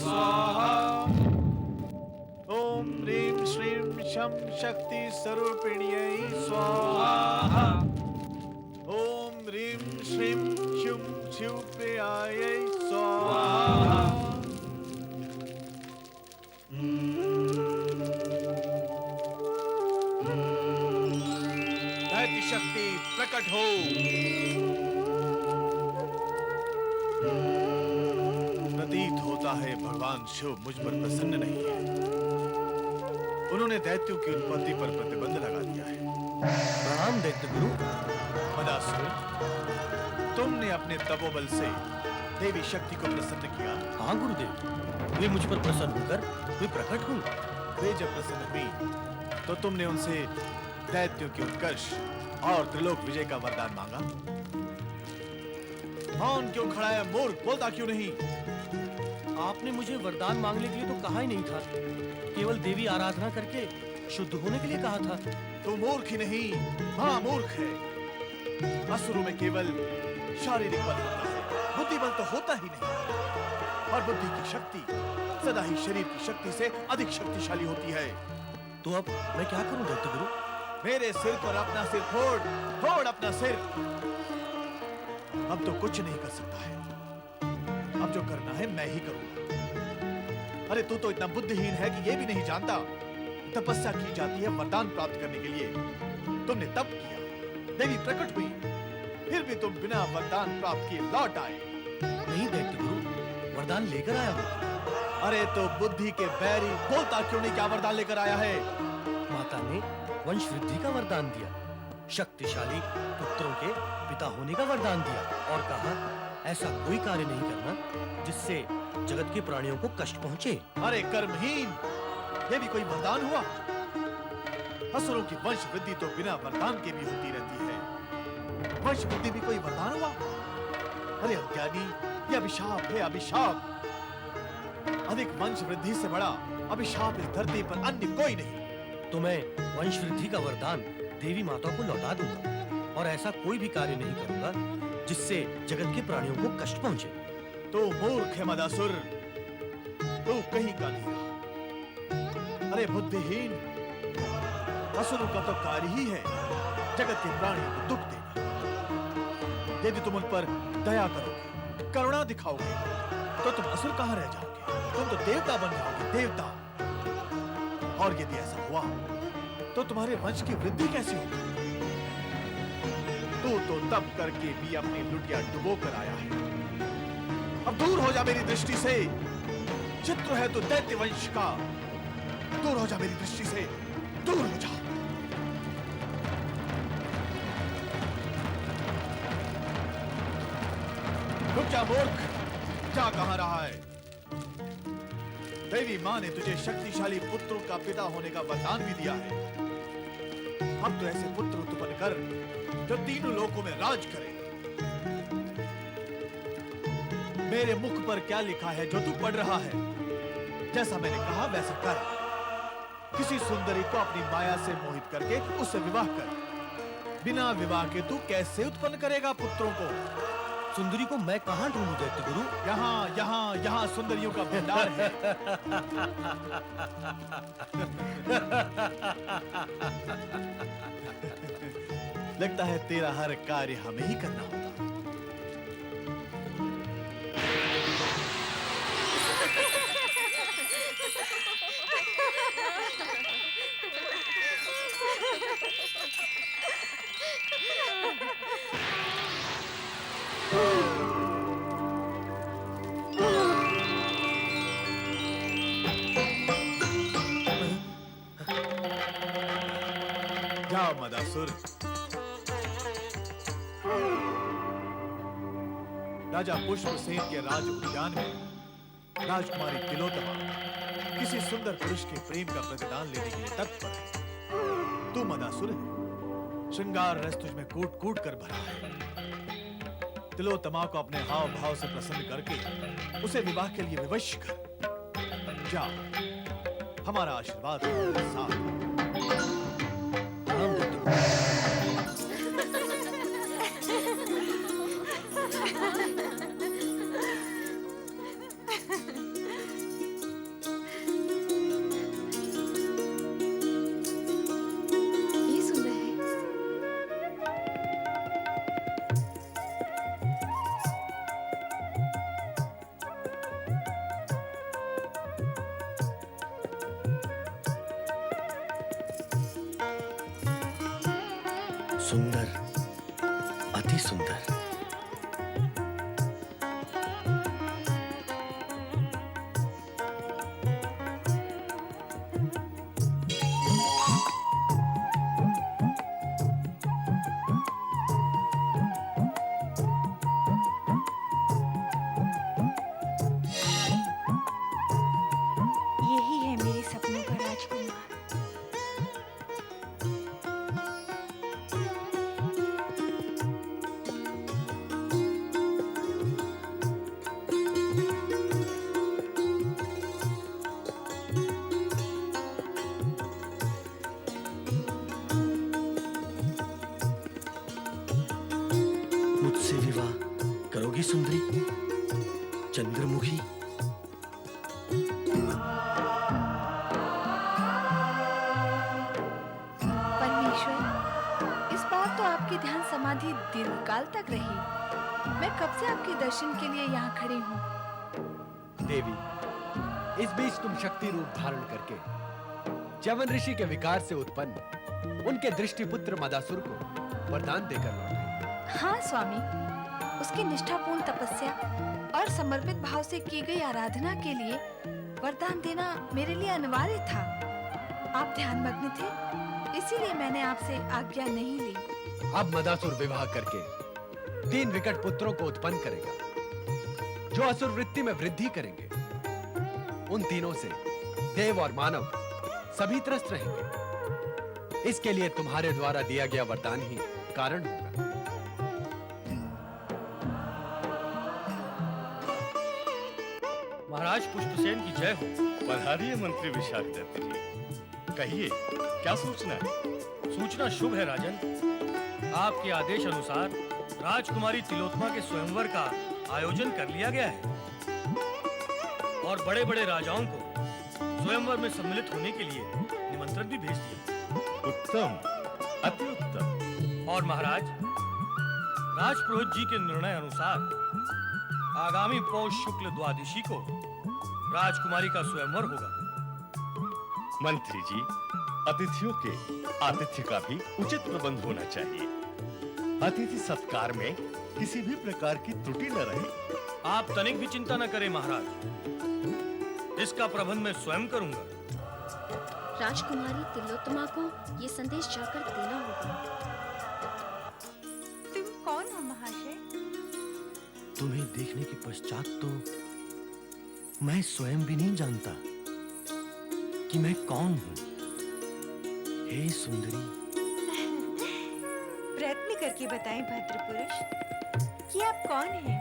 स्वाहा। ओम ह्रीं श्रीं शं शक्ति स्वरूपिण्यै स्वाहा। ओम ह्रीं श्रीं शुं शिवप्रियायै स्वाहा। दैत्य शक्ति प्रकट हो। प्रतीत होता है भगवान शिव मुझ पर प्रसन्न नहीं है। उन्होंने दैत्यों की उत्पत्ति पर प्रतिबंध लगा दिया है। प्रणाम दैत्य गुरु। मदासुर, तुमने अपने तपोबल से देवी शक्ति को प्रसन्न किया। हाँ गुरुदेव, वे मुझ पर प्रसन्न होकर वे प्रकट हुई। वे जब प्रसन्न हुई तो तुमने उनसे दैत्यों की उत्कर्ष और त्रिलोक विजय का वरदान मांगा। मौन क्यों खड़ा है मूर्ख, बोलता क्यों नहीं? आपने मुझे वरदान मांगने के लिए तो कहा ही नहीं था, केवल देवी आराधना करके शुद्ध होने के लिए कहा था। तू मूर्ख ही नहीं, महामूर्ख है। असुरों में केवल शारीरिक बल होता है, बुद्धि बल तो होता ही नहीं। और बुद्धि की शक्ति सदा ही शरीर की शक्ति से अधिक शक्तिशाली होती है। तो अब मैं क्या करूं दैत्य गुरु? मेरे सिर पर अपना सिर फोड़, फोड़ अपना सिर। अब तो कुछ नहीं कर सकता है। अब जो करना है मैं ही करूंगा। अरे तू तो इतना बुद्धिहीन है कि ये भी नहीं जानता तपस्या की जाती है वरदान प्राप्त करने के लिए। तुमने तप किया, देवी प्रकट हुई, फिर भी तुम बिना वरदान प्राप्त किए लौट आए। नहीं दैत्य गुरु, वरदान लेकर आया हूं। अरे तो बुद्धि के बैरी, बोलता क्यों नहीं? क्या वरदान लेकर आया है? माता ने वंश वृद्धि का वरदान दिया, शक्तिशाली पुत्रों के पिता होने का वरदान दिया और कहा ऐसा कोई कार्य नहीं करना जिससे जगत के प्राणियों को कष्ट पहुंचे। अरे कर्महीन, ये भी कोई वरदान हुआ? असुरों की वंश वृद्धि तो बिना वरदान के भी होती रहती है। वंश वृद्धि भी कोई वरदान हुआ? अरे अज्ञानी, ये अभिशाप है, अभिशाप। अधिक वंश वृद्धि से बड़ा अभिशाप इस धरती पर अन्य कोई नहीं। तो मैं वंश वृद्धि का वरदान देवी माता को लौटा दूंगा और ऐसा कोई भी कार्य नहीं करूंगा जिससे जगत के प्राणियों को कष्ट पहुंचे। तो मूर्ख है मदासुर, तू कहीं का नहीं रहा। अरे बुद्धिहीन, असुरों का तो कार्य ही है जगत के प्राणियों को दुख देना। यदि तुम उन पर दया करोगे, करुणा दिखाओगे, तो तुम असुर कहां रह जाओगे? तुम तो देवता बन जाओगे, देवता। और यदि ऐसा हुआ तो तुम्हारे वंश की वृद्धि कैसे होगी? तू तो तप करके भी अपनी लुटिया डुबो कर आया है। अब दूर हो जा मेरी दृष्टि से। चित्र है तो दैत्य वंश का। दूर हो जा मेरी दृष्टि से, दूर हो जा। रुक जा मूर्ख, जा कहां रहा है? देवी मां ने तुझे शक्तिशाली पुत्रों का पिता होने का वरदान भी दिया है। अब तो ऐसे पुत्र उत्पन्न कर जो तीनों लोकों में राज करे। मेरे मुख पर क्या लिखा है जो तू पढ़ रहा है? जैसा मैंने कहा वैसा कर। किसी सुंदरी को अपनी माया से मोहित करके उससे विवाह कर। बिना विवाह के तू कैसे उत्पन्न करेगा पुत्रों को? सुंदरी को मैं कहां ढूंढूं दैत्य गुरु? यहाँ यहाँ यहाँ सुंदरियों का भंडार है। लगता है तेरा हर कार्य हमें ही करना होगा। जाओ मदासुर। राजा पुष्पसेन के राज उद्यान में राजकुमारी तिलोत्तमा किसी सुंदर पुरुष के प्रेम का प्रतिदान लेने के लिए तत्पर है। तू मदासुर है, श्रृंगार रस तुझ में कूट कूट कर भरा है। तिलोत्तमा को अपने हाव भाव से प्रसन्न करके उसे विवाह के लिए विवश कर। जा, हमारा आशीर्वाद तुम्हारे साथ है। सुंदर, अति सुंदर। यही है मेरे सपनों का राजकुमार। मुझसे विवाह करोगी सुंदरी, चंद्रमुखी? परमेश्वर, इस बार तो आपकी ध्यान समाधि दीर्घकाल तक रही। मैं कब से आपके दर्शन के लिए यहाँ खड़ी हूँ। देवी, इस बीच तुम शक्ति रूप धारण करके च्यवन ऋषि के विकार से उत्पन्न उनके दृष्टिपुत्र मदासुर को वरदान देकर लौट आई। हाँ स्वामी, उसकी निष्ठापूर्ण तपस्या और समर्पित भाव से की गई आराधना के लिए वरदान देना मेरे लिए अनिवार्य था। आप ध्यानमग्न थे, इसीलिए मैंने आपसे आज्ञा नहीं ली। अब मदासुर विवाह करके 3 विकट पुत्रों को उत्पन्न करेगा, जो असुर वृत्ति में वृद्धि करेंगे। उन तीनों से देव और मानव सभी त्रस्त रहेंगे। इसके लिए तुम्हारे द्वारा दिया गया वरदान ही कारण होगा। महाराज पुष्पसेन की जय हो। पधारिए मंत्री विशाखदत्त जी। कहिए, क्या सूचना है? सूचना शुभ है राजन। आपके आदेश अनुसार राजकुमारी तिलोत्तमा के स्वयंवर का आयोजन कर लिया गया है और बड़े-बड़े राजाओं को स्वयंवर में सम्मिलित होने के लिए निमंत्रण भी भेज दिया। उत्तम, अति उत्तम। और महाराज, राजपुरोहित जी के निर्णय अनुसार आगामी पौष शुक्ल द्वादशी को राजकुमारी का स्वयंवर होगा। मंत्री जी, अतिथियों के आतिथ्य का भी उचित प्रबंध होना चाहिए। अतिथि सत्कार में किसी भी प्रकार की त्रुटि न रहे। आप तनिक भी चिंता न करें महाराज, इसका प्रबंध मैं स्वयं करूंगा। राजकुमारी तिलोत्तमा को ये संदेश जाकर देना होगा। तुम कौन हो महाशय? तुम्हें देखने के पश्चात तो मैं स्वयं भी नहीं जानता कि मैं कौन हूं। हे सुंदरी, प्रयत्न करके बताएं भद्र पुरुष कि आप कौन हैं?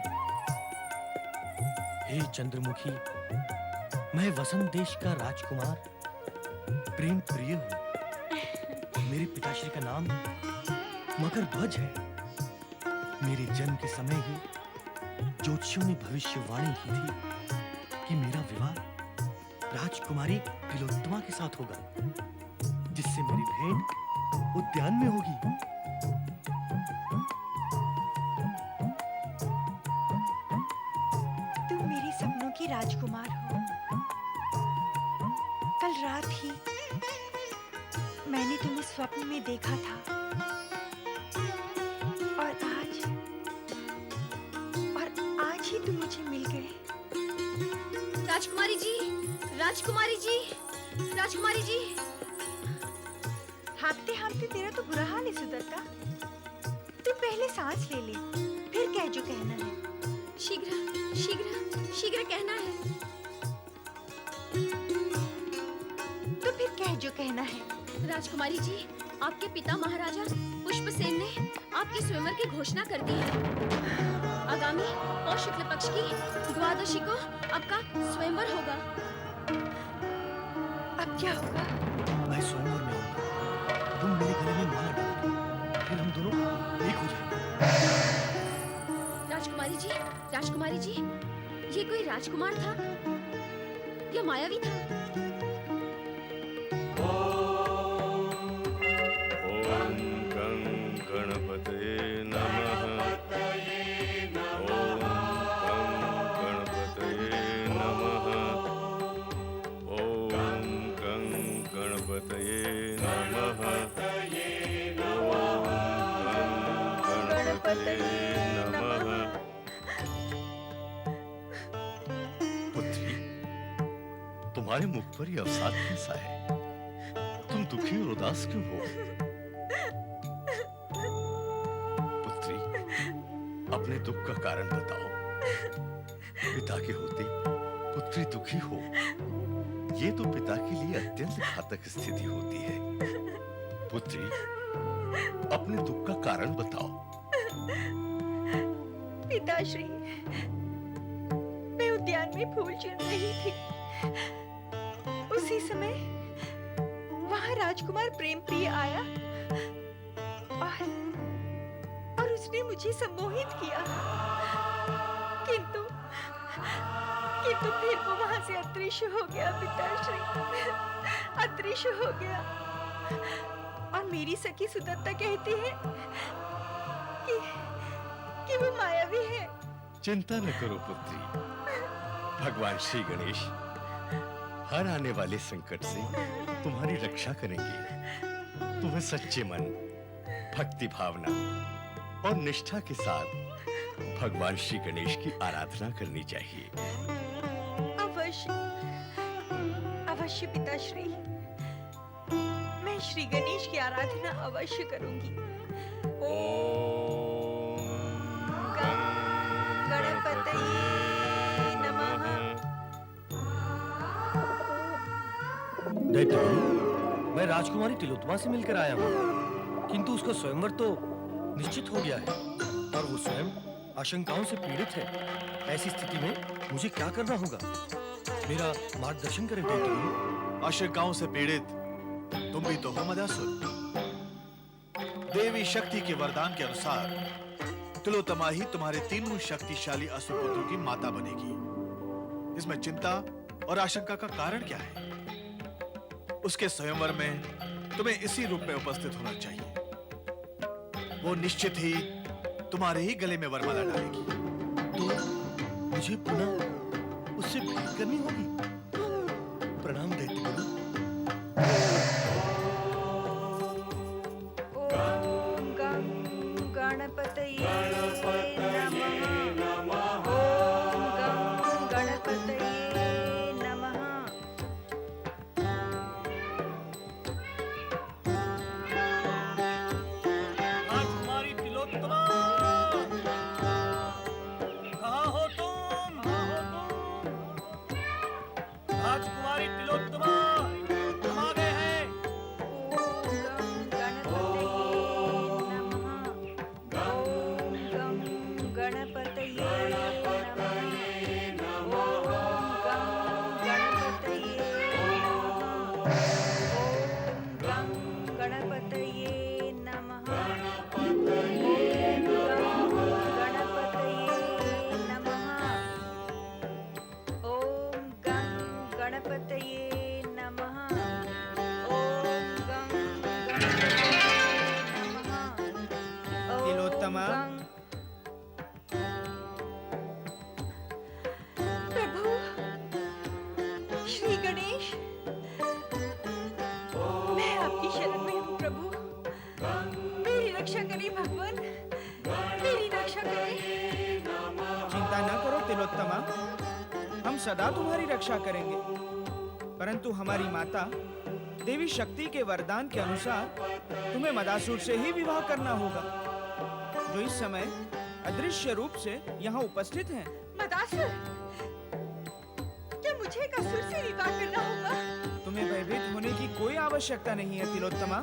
हे चंद्रमुखी, मैं वसंत देश का राजकुमार प्रेम प्रिय हूं। मेरे पिताश्री का नाम मकर ध्वज है। मेरे जन्म के समय ही ज्योतिषियों ने भविष्यवाणी की थी कि मेरा विवाह राजकुमारी तिलोत्तमा के साथ होगा, जिससे मेरी भेंट उद्यान में होगी। तुम मेरे सपनों की राजकुमार हो। कल रात ही मैंने तुम्हें स्वप्न में देखा था और आज ही तुम मुझे मिल गए। राजकुमारी जी, राजकुमारी जी, राजकुमारी जी। हाँफते हाँफते तेरा तो बुरा हाल है सुदत्ता। तू पहले सांस ले ले, फिर कह जो कहना है। शीघ्र शीघ्र शीघ्र कहना है। तो फिर कह जो कहना है। राजकुमारी जी, आपके पिता महाराजा पुष्पसेन ने आपके स्वयंवर की घोषणा कर दी है। आगामी पौष शुक्ल पक्ष की द्वादशी को आपका स्वयंवर होगा। अब क्या होगा? मैं स्वयंवर में आऊंगा, तुम मेरे गले में माला डालोगे, फिर हम दोनों एक हो जाएंगे। राजकुमारी जी, राजकुमारी जी, ये कोई राजकुमार था या मायावी था? ओम गं गणपते नमः। ओम गं गणपते नमः। ओम गं गणपते नमः। ओम तुम्हारे मुख पर यह अवसाद कैसा है? तुम दुखी और उदास क्यों हो? पुत्री, अपने दुख का कारण बताओ। पिता के होते पुत्री दुखी हो, ये तो पिता के लिए अत्यंत घातक स्थिति होती है। पुत्री, अपने दुख का कारण बताओ। पिताश्री, मैं उद्यान में फूल चुन रही थी। उसी समय वहां राजकुमार प्रेम प्रिय आया और उसने मुझे सम्मोहित किया। किंतु फिर वो वहां से अदृश्य हो गया पिताश्री, अदृश्य हो गया। और मेरी सखी सुदत्ता कहती है कि वो मायावी है। चिंता न करो पुत्री, भगवान श्री गणेश हर आने वाले संकट से तुम्हारी रक्षा करेंगे। तुम्हें सच्चे मन, भक्ति भावना और निष्ठा के साथ भगवान श्री गणेश की आराधना करनी चाहिए। अवश्य अवश्य पिताश्री, मैं श्री गणेश की आराधना अवश्य करूंगी। गणपतये नमः। दैत्यगुरु, मैं राजकुमारी तिलोत्तमा से मिलकर आया हूँ, किंतु उसका स्वयंवर तो निश्चित हो गया है और वो स्वयं आशंकाओं से पीड़ित है। ऐसी स्थिति में मुझे क्या करना होगा? मेरा मार्गदर्शन करें दैत्यगुरु। आशंकाओं से पीड़ित तुम भी तो हो मदासुर। देवी शक्ति के वरदान के अनुसार तिलोत्तमा ही तुम्हारे तीनों शक्तिशाली असुर पुत्रों की माता बनेगी। इसमें चिंता और आशंका का कारण क्या है? उसके स्वयंवर में तुम्हें इसी रूप में उपस्थित होना चाहिए। वो निश्चित ही तुम्हारे ही गले में वरमाला डालेगी। तो मुझे पुनः उससे भेंट करनी होगी। प्रणाम दैत्यगुरु। ओम गं गणपतये नमः। ओम गं गणपतये नमः। राजकुमारी तिलोत्तमा, कहाँ हो तुम? राजकुमारी तिलोत्तमा, हम आ गए हैं। ओम गं गणपतये नमः। ओम गं गणपतये नमः। ओम गं गणपतये नमः। ओम गं गणपतये नमः। ओम गं गणपतये नमः। ओम गं गणपतये नमः। तिलोत्तमा, प्रभु श्री गणेश, मैं आपकी शरण में हूँ प्रभु। मेरी रक्षा करें भगवान, मेरी रक्षा करें। चिंता न करो तिलोत्तमा, हम सदा तुम्हारी रक्षा करेंगे। परंतु हमारी माता देवी शक्ति के वरदान के अनुसार तुम्हें मदासुर से ही विवाह करना होगा, जो इस समय अदृश्य रूप से यहाँ उपस्थित हैं। मदासुर, क्या मुझे एक असुर से विवाह करना होगा? तुम्हें भयभीत होने की कोई आवश्यकता नहीं है तिलोत्तमा।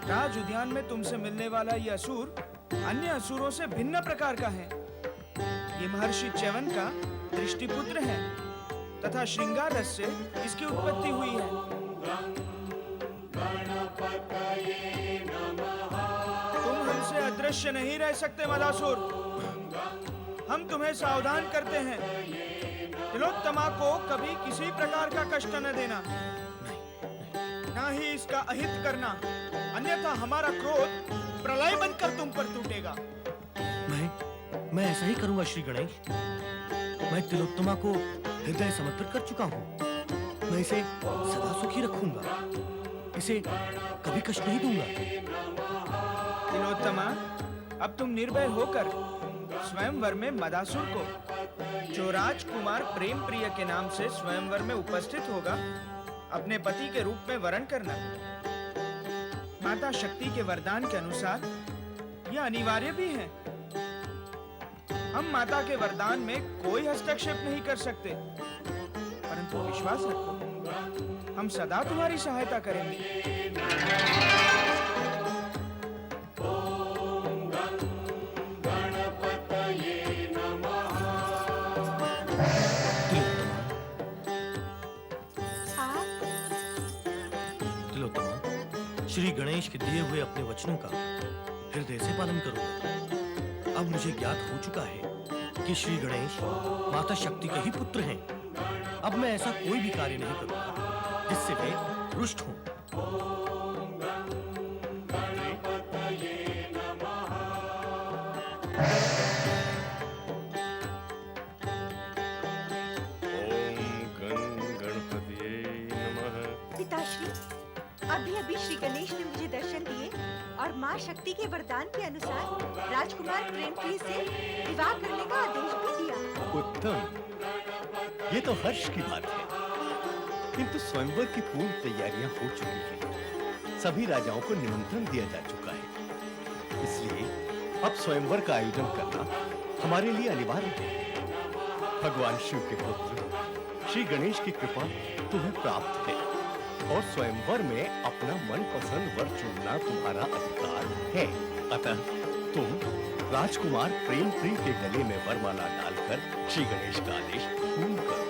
राज उद्यान में तुमसे मिलने वाला ये असुर अन्य असुरों से भिन्न प्रकार का है। ये महर्षि च्यवन का दृष्टिपुत्र है तथा श्रृंगार रस से इसकी उत्पत्ति हुई है। तुम हमसे अदृश्य नहीं रह सकते मदासुर। हम तुम्हें सावधान करते हैं, तिलोत्तमा को कभी किसी प्रकार का कष्ट न देना, ना ही इसका अहित करना, अन्यथा हमारा क्रोध प्रलय बनकर तुम पर टूटेगा। मैं ऐसा ही करूंगा श्री गणेश। मैं तिलोत्तमा को हृदय समर्पित कर चुका हूँ। मैं इसे सदा सुखी रखूंगा, इसे कभी कष्ट नहीं दूंगा। तिलोत्तमा, अब तुम निर्भय होकर स्वयंवर में मदासुर को जो राजकुमार प्रेम प्रिय के नाम से स्वयंवर में उपस्थित होगा, अपने पति के रूप में वरण करना माता शक्ति के वरदान के अनुसार यह अनिवार्य भी है। हम माता के वरदान में कोई हस्तक्षेप नहीं कर सकते, परंतु विश्वास रखो, हम सदा तुम्हारी सहायता करेंगे। तिलोत्तमा, श्री गणेश के दिए हुए अपने वचनों का हृदय से पालन करूंगा। अब मुझे ज्ञात हो चुका है कि श्री गणेश माता शक्ति के ही पुत्र हैं। अब मैं ऐसा कोई भी कार्य नहीं करूंगा जिससे वे रुष्ट हों। पिताश्री, अभी श्री गणेश ने मुझे दर्शन दिए और माँ शक्ति के वरदान के अनुसार राजकुमार प्रेमप्रिय से विवाह करने का आदेश भी दिया। उत्तम, ये तो हर्ष की बात है, किंतु स्वयंवर की पूर्ण तैयारियां हो चुकी हैं। सभी राजाओं को निमंत्रण दिया जा चुका है, इसलिए अब स्वयंवर का आयोजन करना हमारे लिए अनिवार्य है। भगवान शिव के पुत्र श्री गणेश की कृपा तुम्हें प्राप्त है और स्वयंवर में अपना मनपसंद वर चुनना तुम्हारा अधिकार है। अतः तुम राजकुमार प्रेमप्रिय के गले में वरमाला डालकर श्री गणेश का आदेश पूर्ण करो।